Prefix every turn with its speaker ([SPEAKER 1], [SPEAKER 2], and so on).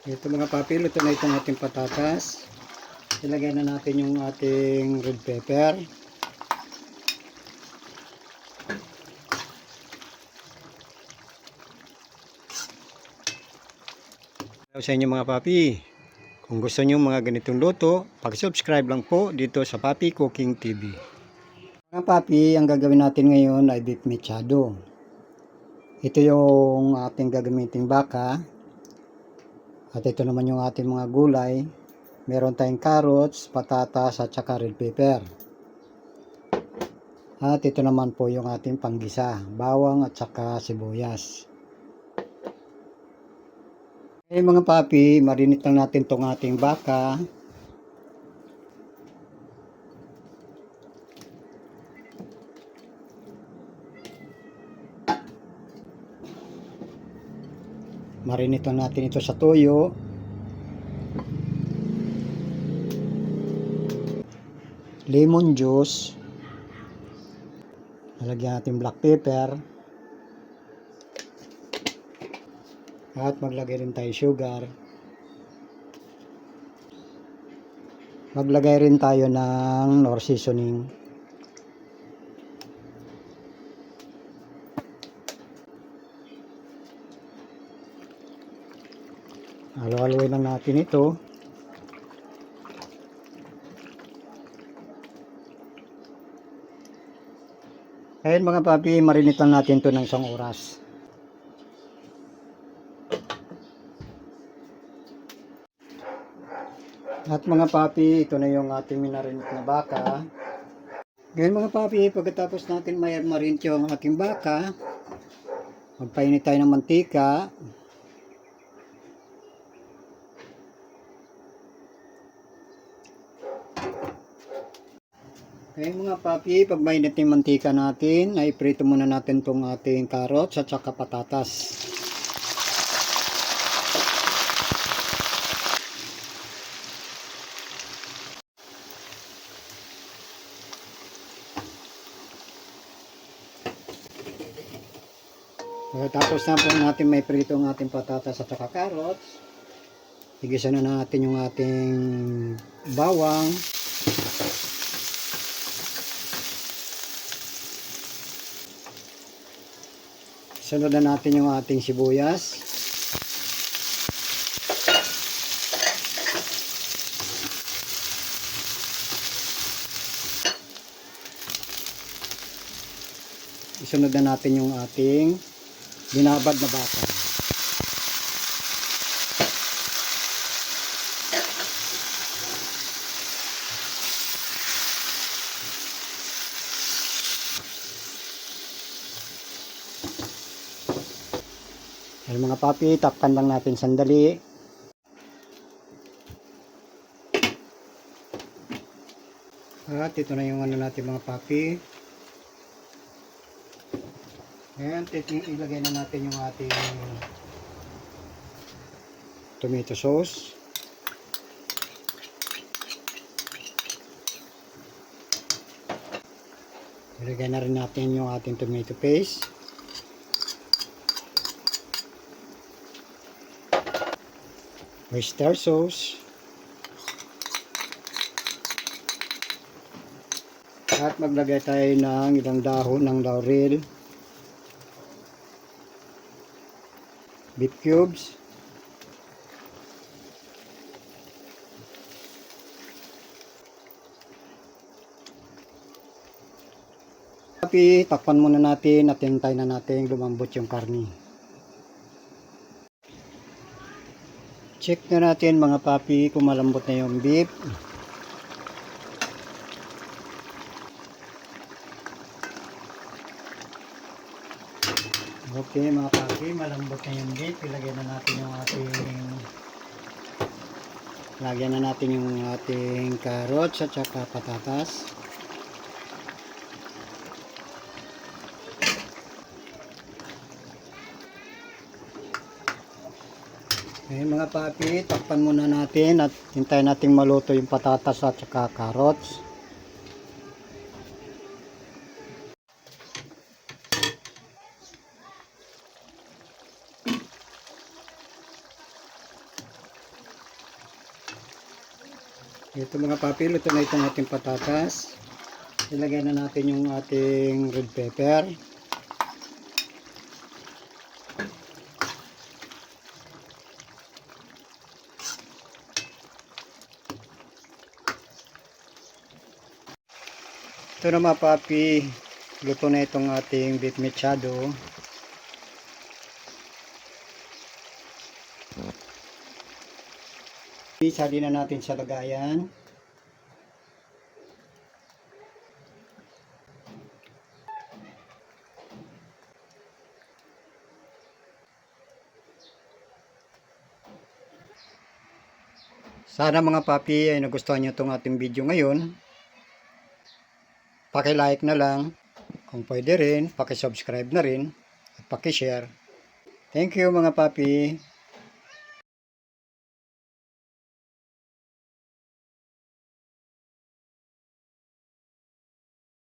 [SPEAKER 1] Ito mga papi, luto na itong ating patatas. Ilagay na natin yung ating red pepper. Hello sa inyo mga papi. Kung gusto nyo mga ganitong luto, pag-subscribe lang po dito sa Papi Cooking TV. Mga papi, ang gagawin natin ngayon ay beef mechado. Ito yung ating gagamiting baka. At ito naman yung ating mga gulay. Meron tayong carrots, patatas at saka red pepper. At ito naman po yung ating panggisa, bawang at saka sibuyas. Okay mga papi, marinate lang natin tong ating baka. Marinate lang natin ito sa toyo. Lemon juice. Lalagyan natin black pepper. At maglagay rin tayo sugar. Maglagay rin tayo ng nor seasoning. Halo-haloy lang natin ito. Ayun mga papi, marinate lang natin ito ng 1 oras. At mga papi, ito na yung ating minarinate na baka. Ngayon mga papi, pagkatapos natin marinate yung ating baka, magpainit tayo ng mantika. Ngayon mga papi, pag mainit yung mantika natin, ay prito muna natin itong ating carrots at saka patatas. Tapos na po natin may prito ang ating patatas at saka carrots. Igisa na natin yung ating bawang. Sunod na natin yung ating sibuyas. Isunod na natin yung ating binabad na baka. Ayun mga papi, takpan lang natin sandali. At ito na yung ano natin mga papi. Ayan, ilagay na natin yung ating tomato sauce. Ilagay na rin natin yung ating tomato paste. Oyster sauce. At maglagay tayo ng ilang dahon ng laurel. Beef cubes. Papi, takpan muna natin at hintayin na natin lumambot yung karni. Check na natin mga papi kung malambot na yung beef. Okay mga papi, malambot na yung beef. Ilagyan na natin yung lagyan na natin yung ating carrots at saka patatas. Okay mga papi, takpan muna natin at hintayin natin maluto yung patatas at saka carrots. Ito mga papi, luto na itong ating patatas. Ilagay na natin yung ating red pepper. Ito na mga papi, luto na itong ating beef mechado. Isali na natin sa lagayan. Sana mga papi ay nagustuhan nyo itong ating video ngayon. Paki-like na lang. Kung pwede rin, paki-subscribe na rin. At paki-share. Thank you mga papi.